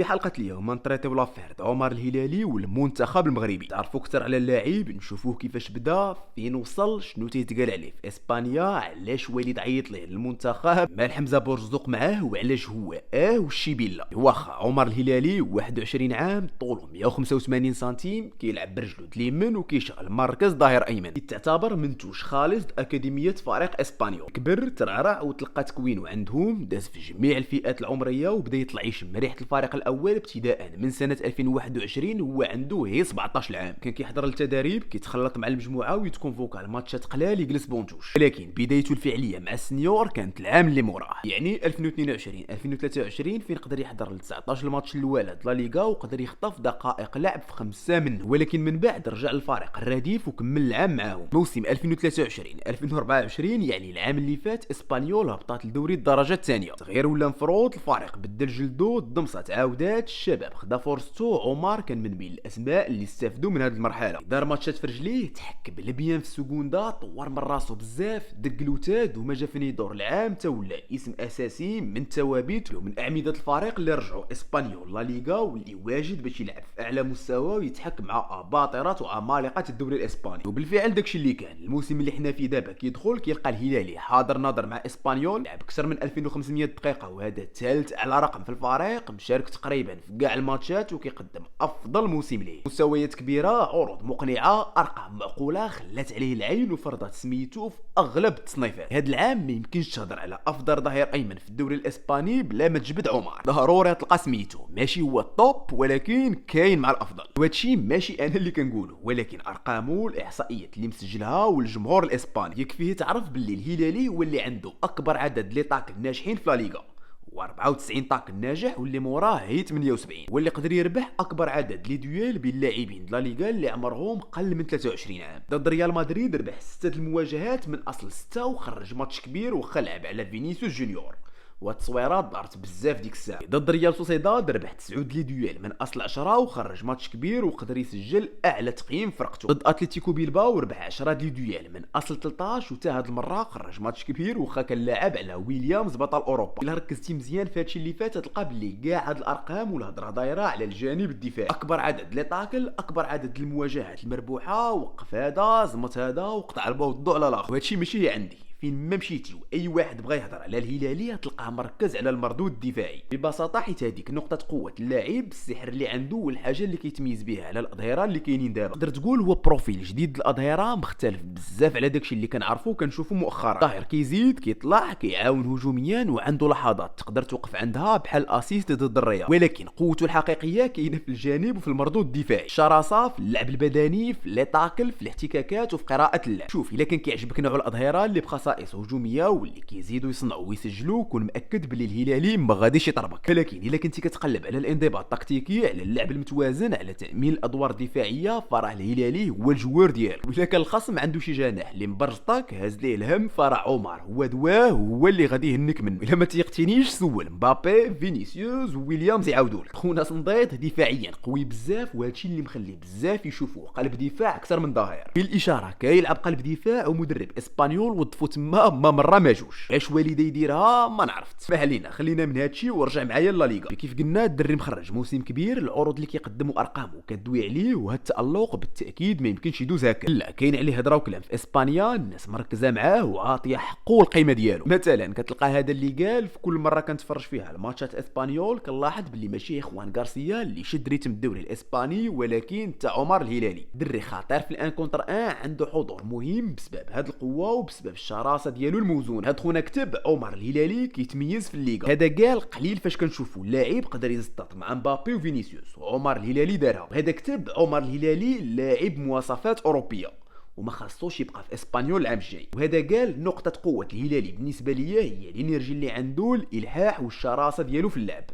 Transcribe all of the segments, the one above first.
في حلقة اليوم نطريطيو لافير عمر الهلالي والمنتخب المغربي. تعرفوا اكثر على اللاعب، نشوفوه كيفاش بدا، فين وصل، شنو تيتقال عليه في اسبانيا، علاش والد عيط ليه للمنتخب، مال حمزه بورزدوق معاه وعلاش هو والشيبيلا. واخا عمر الهلالي 21 عام، طوله 185 سنتيم، كيلعب برجلو اليمين وكيشغل مركز ظهير ايمن. تعتبر منتوج خالص اكاديميه فريق اسبانيول. كبر ترعرع وتلقى تكوينه عندهم، داز في جميع الفئات العمريه وبدا يطلع يشم ريحه الفريق الاول ابتداء من سنه 2021. هو عنده هي 17 عام، كان كيحضر للتدريب، كيتخلط مع المجموعه ويتكونفوكا لماتشات قلال يجلس بونتوش. ولكن بدايته الفعليه مع السنيور كانت العام اللي موراه، يعني 2022 2023، فين قدر يحضر ل 19 ماتش الاولى لا ليغا وقدر يخطف دقائق لعب في 5 منه. ولكن من بعد رجع للفريق الرديف وكمل العام معاهم. موسم 2023 2024 يعني العام اللي فات، اسبانيول هبطات لدوري الدرجه الثانيه. تغيير ولا مفروض، الفريق بدل جلدو، الضمصه تعاودات، الشباب خدا فرصتو. عمر كان من بين الاسماء اللي استفدوا من هذه المرحله، دار ماتشات في رجليه، تحك بالبيان في السكوندا، طور من راسو بزاف، دق لوتاد وما جا فين يدور العام تا ولا اسم اساسي من ثوابت ومن اعمده الفريق اللي رجعوا اسبانيول لا ليغا، واللي واجد باش يلعب في اعلى مستوى ويتحك مع اباطره وعمالقه الدوري الاسباني. وبالفعل داكشي اللي كان. الموسم اللي حنا فيه دابا كيدخل كيلقى الهلالي حاضر ناظر مع اسبانيول، لعب اكثر من 2500 دقيقه وهذا ثالث على رقم في الفريق، مشارك تقريبا في كاع الماتشات وكيقدم افضل موسم ليه. مستويات كبيره، عروض مقنعه، ارقام معقوله خلات عليه العين وفرضت سميتو في اغلب التصنيفات. هذا العام ما يمكنش تهضر على افضل ظهير ايمن في الدوري الاسباني بلا ما تجبد عمر. ضروري تلقى سميتو ماشي هو الطوب ولكن كاين مع الافضل. وهادشي ماشي انا اللي كنقوله، ولكن ارقامه، الاحصائيات اللي مسجلها والجمهور الاسباني يكفيه تعرف باللي الهلالي هو اللي عنده اكبر عدد لي طاك ناجحين في لا ليغا، و94 طاق ناجح، واللي موراه هي 78، واللي قدر يربح اكبر عدد لي دويل بين اللاعبين لا ليغا اللي عمرهم قل من 23 عام. ضد ريال مدريد ربح 6 المواجهات من اصل 6، وخرج ماتش كبير وخا لعب على فينيسيوس جونيور، والتصويرات دارت بزاف ديك الساعه. ضد ريال سوسيداد ربح 9 لي دويل من اصل 10، وخرج ماتش كبير وقدر يسجل اعلى تقييم فرقته. ضد اتلتيكو بيلباو ربح 10 لي دويل من اصل 13، وتا هاد المره خرج ماتش كبير وخا كان لاعب على ويليامز بطل اوروبا. الا ركزتي مزيان في هادشي اللي فات تلقى بلي كاع هاد الارقام والهضره دايره على الجانب الدفاعي. اكبر عدد لي طاكل، اكبر عدد المواجهات المربوحه، وقف هذا، زمت هذا، وقطع البوضو على الاخر. وهادشي ماشي عندي، فين ما مشيتي واي واحد بغى يهضر على الهلالي تلقاه مركز على المردود الدفاعي ببساطه، حيت هذيك نقطه قوه اللاعب، السحر اللي عنده والحاجه اللي كيتميز بها على الاظهره اللي كاينين دابا. تقدر تقول هو بروفيل جديد الاظهره، مختلف بزاف على داكشي اللي كنعرفو وكنشوفو مؤخرا. ظاهر كيزيد كيطلع كيعاون هجوميا وعنده لحظات تقدر توقف عندها بحال اسيست ضد الريال، ولكن قوته الحقيقيه كاينه في الجانب وفي المردود الدفاعي، الشراسه في اللعب البدني، في لي طاكل، في الاحتكاكات وفي قراءه اللعب. شوف الا كان كيعجبك نوع الاظهره اللي بخصائص هجوميه واللي كيزيدوا يصنعوا ويسجلوا، كون مأكد بلي الهلالي ما غاديش يطربك. ولكن الا كنتي كتقلب على الانضباط التكتيكي، على اللعب المتوازن، على تامين الادوار الدفاعيه، فراه الهلالي هو الجوار ديالو. واذا كان الخصم عنده شي جناح اللي مبرزطك هاز ليه الهم، فراه عمر هو دواه، هو اللي غادي يهنك منه. الا ما تيقتنيش سول مبابي، فينيسيوس وويليامز يعاودوا لك. خونا صنديط دفاعيا قوي بزاف، وهادشي اللي مخليه بزاف يشوفوه قلب دفاع اكثر من ظاهر. بالاشاره كيلعب قلب دفاع ومدرب اسبانيول وضفو تما ما مره ما جوش. علاش والدي يديرها ما نعرف. تسمح لينا خلينا من هادشي ورجع معايا لا ليغا. كيف قلنا الدري مخرج موسم كبير، العروض اللي كيقدموا ارقامه كدوي عليه، وهذا التالق بالتاكيد ما يمكنش يدوز هكا. لا كاين عليه هضره وكلام في اسبانيا، الناس مركزه معاه وعاطيه حقه والقيمه ديالو. مثلا كتلقى هذا اللي قال في كل مره كنتفرج فيها الماتشات اسبانيول، كنلاحظ باللي ماشي اخوان غارسيا اللي شد ريتم الدوري الاسباني، ولكن تا عمر الهلالي. دري خطير في الان كونتر ان، عنده حضور مهم بسبب هذه القوه وبسبب الشراسه ديالو الموزون. هاد خونا كتب عمر الهلالي كيتميز في الليغا. هذا قال قليل فاش كنشوفوا لاعب قدر يزطط مع مبابي وفينيسيوس، وعمر الهلالي دارها. هذا كتب عمر الهلالي لاعب مواصفات اوروبيه وما خاصوش يبقى في اسبانيول العام الجاي. وهذا قال نقطه قوه الهلالي بالنسبه ليا هي الانرجي اللي عنده، الالحاح والشراسه ديالو في اللعب.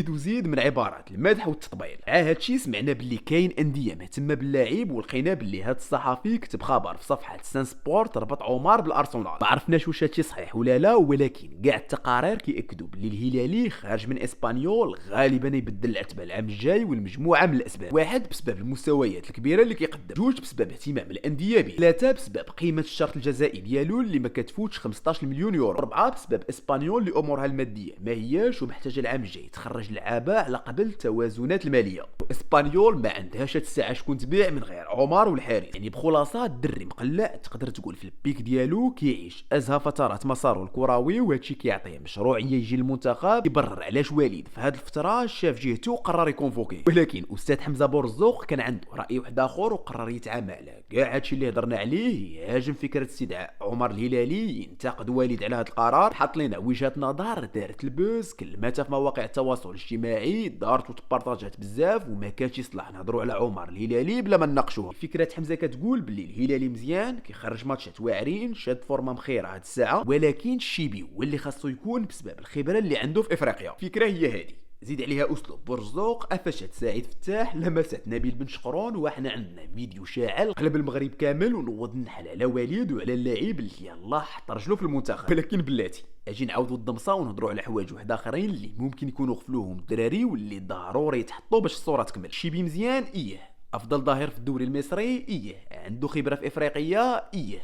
وزيد من عبارات المدح والتطبيل. هادشي سمعنا باللي كاين انديه مهتمه باللاعب، ولقينا باللي هاد الصحفي كتب خبر في صفحه سان سبورت ربط عمر بالارسنال. ما عرفناش واش هادشي صحيح ولا لا، ولكن كاع التقارير كيأكدوا باللي الهلالي خارج من اسبانيول غالبا يبدل العتبه العام الجاي، والمجموعه من الاسباب: واحد بسبب المستويات الكبيره اللي كيقدم، جوج بسبب اهتمام الانديه كبير. 3 بسبب قيمه الشرط الجزائي ديالو اللي ما كتفوتش 15 مليون يورو. 4 بسبب اسبانيول اللي امورها الماديه ما هياش ومحتاجه العام الجاي تخرج لعابه على قبل التوازنات الماليه. اسبانيول ما عندهاش هاد الساعه شكون تبيع من غير عمر والحارث. يعني بخلاصه الدري مقلع تقدر تقول في البيك ديالو كيعيش ازهى فترات مساره الكروي، وهادشي كيعطيه مشروعيه يجي المنتخب يبرر علاش وليد في هاد الفتره شاف جهته وقرر يكونفوكيه. ولكن استاذ حمزه بورزوق كان عنده راي واحد اخر وقرر يتعامل على كاع هادشي اللي هضرنا عليه، يهاجم فكره استدعاء عمر الهلالي، ينتقد والد على هاد القرار، حط لنا وجهه نظر دارت البوز، كلماتها في مواقع التواصل الاجتماعي دارت وتبارطاجات بزاف وما كانش يصلح نهضروا على عمر الهلالي بلا ما نناقشوها. فكره حمزه كتقول باللي الهلالي مزيان كيخرج ماتشات واعرين شاد فورمه مخيره هاد الساعه، ولكن الشيبي هو اللي خاصو يكون بسبب الخبره اللي عنده في افريقيا. فكره هي هادي، زيد عليها اسلوب بورزوق، قفشت سعيد فتاح، لمست نبيل بن شقرون، وحنا عندنا فيديو شاعل قلب المغرب كامل ونوض نحل على وليد وعلى اللاعب اللي يلاه حط رجلو في المنتخب. ولكن بلاتي اجي نعاودوا الضمصه ونهضروا على حوايج واحد اخرين اللي ممكن يكونوا غفلوهم الدراري واللي ضروري يتحطوا باش الصوره تكمل. شيبي مزيان افضل ظاهر في الدوري المصري عنده خبره في افريقيا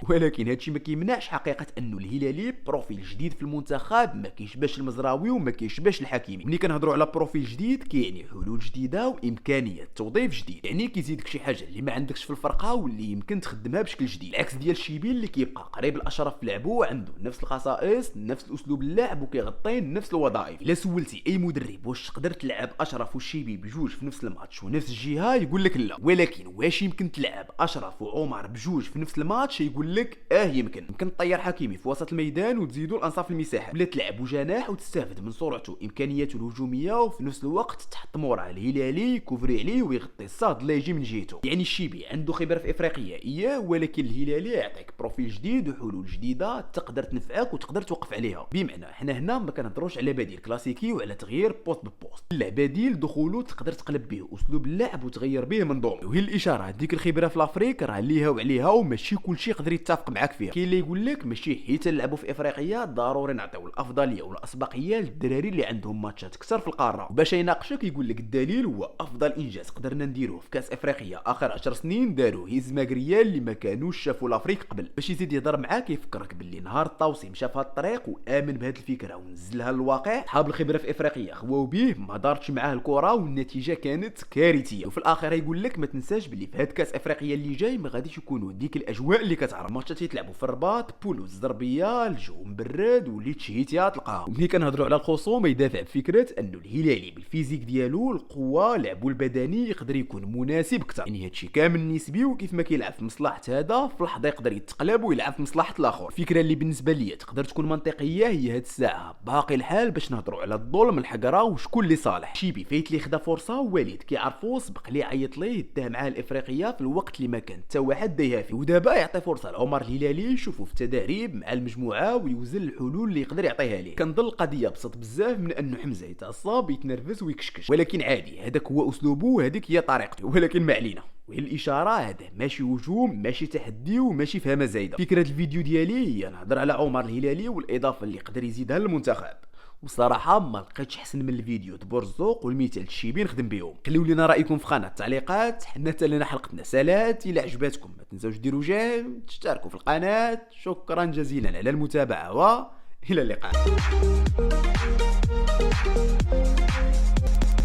ولكن هادشي ما كيمنعش حقيقه انه الهلالي بروفيل جديد في المنتخب ما كيشبهش المزراوي وما كيشبهش الحكيمي. ملي كنهضروا على بروفيل جديد كيعني حلول جديده وامكانيه توظيف جديد، يعني كيزيدك شي حاجه اللي ما عندكش في الفرقه واللي يمكن تخدمها بشكل جديد، العكس ديال الشيبي اللي كيبقى قريب الاشرف في لعبه، عنده نفس الخصائص نفس الاسلوب اللعب وكيغطي نفس الوظائف. الا سولتي اي مدرب واش تقدر تلعب اشرف والشيبي بجوج في نفس الماتش ونفس الجهه يقول لك لا، ولكن واش يمكن تلعب اشرف وعمر بجوج في نفس الماتش يقول لك يمكن تطير حكيمي في وسط الميدان وتزيدوا الانصاف المساحه، ولا تلعبوا جناح وتستافد من سرعته وامكانياته الهجوميه وفي نفس الوقت تحط موراه الهلالي يكوفري عليه ويغطي الصاد اللي يجي من جهته. يعني الشيبي عنده خبره في افريقيا ولكن الهلالي يعطيك بروفيل جديد وحلول جديده تقدر تنفعك وتقدر توقف عليها. بمعنى حنا هنا ما كنهضروش على بديل كلاسيكي وعلى تغيير بوست ببوست، لا بديل دخولو تقدر تقلب به اسلوب اللعب وتغير به منظومه. وهي الاشاره ديك الخبره في لافريك راه ليها وعليها وماشي كلشي يقدر يتفق معاك فيها. كاين اللي يقول لك ماشي حيت نلعبوا في افريقيا ضروري نعطيو الافضليه والاسبقيه للدراري اللي عندهم ماتشات كثر في القاره، وباش يناقشك يقول لك الدليل هو افضل انجاز قدرنا نديروه في كاس افريقيا اخر 10 سنين داروه هيزماكريا اللي ما كانوش شافوا لافريك قبل. باش يزيد يهضر معاك يفكرك باللي نهار الطوسي مشى في هاد الطريق وامن بهاد الفكره ونزلها للواقع، صحاب الخبره في افريقيا خواو به ما دارتش معاه الكره والنتيجه كانت كارثيه. وفي الاخر يقول لك ما تنساش باللي في هاد كاس افريقيا اللي جاي ما غاديش يكونوا ديك الاجواء اللي كتعرف ماتشات يتلعبوا في الرباط بولوز الزربيه الجو مبرد واللي تشهيتيها تلقاهم. ملي كنهضروا على الخصوم يدافع بفكره انه الهلالي بالفيزيك ديالو القوه لعبو البدني يقدر يكون مناسب اكثر، يعني هادشي كامل نسبي وكيف ما كيلعب في مصلحه هذا في لحظه يقدر يتقلب ويلعب في مصلحه الاخر. الفكره اللي بالنسبه لي تقدر تكون منطقيه هي هاد الساعه باقي الحال باش نهضروا على الظلم الحقره وشكون اللي صالح. شيبي فايت لي خدا فرصه والد كيعرفو سبق لي عيط ليه دا معاه الافريقيه في الوقت اللي ما كان حتى واحد دايها فيه، ودابا يعطي فرصه لعمر الهلالي يشوفوا في التدريب مع المجموعه ويوزن الحلول اللي يقدر يعطيها ليه. كنظن القضيه بسيط بزاف من انه حمزه يتعصب يتنرفز ويكشكش، ولكن عادي هذاك هو اسلوبه وهذيك هي طريقته. ولكن ما علينا، وهي الاشاره هذا ماشي هجوم ماشي تحدي وماشي فهمه زايده. فكره الفيديو ديالي هي نهضر على عمر الهلالي والاضافه اللي يقدر يزيدها للمنتخب، وصراحه ما لقيتش احسن من الفيديو بورزوق والمثال الشيبي نخدم بهم. خليو لنا رايكم في قناه التعليقات. حنا حتى لنا حلقتنا سالات. الى عجباتكم ما تنساوش ديروا جيم تشتركوا في القناه. شكرا جزيلا على المتابعه والى اللقاء.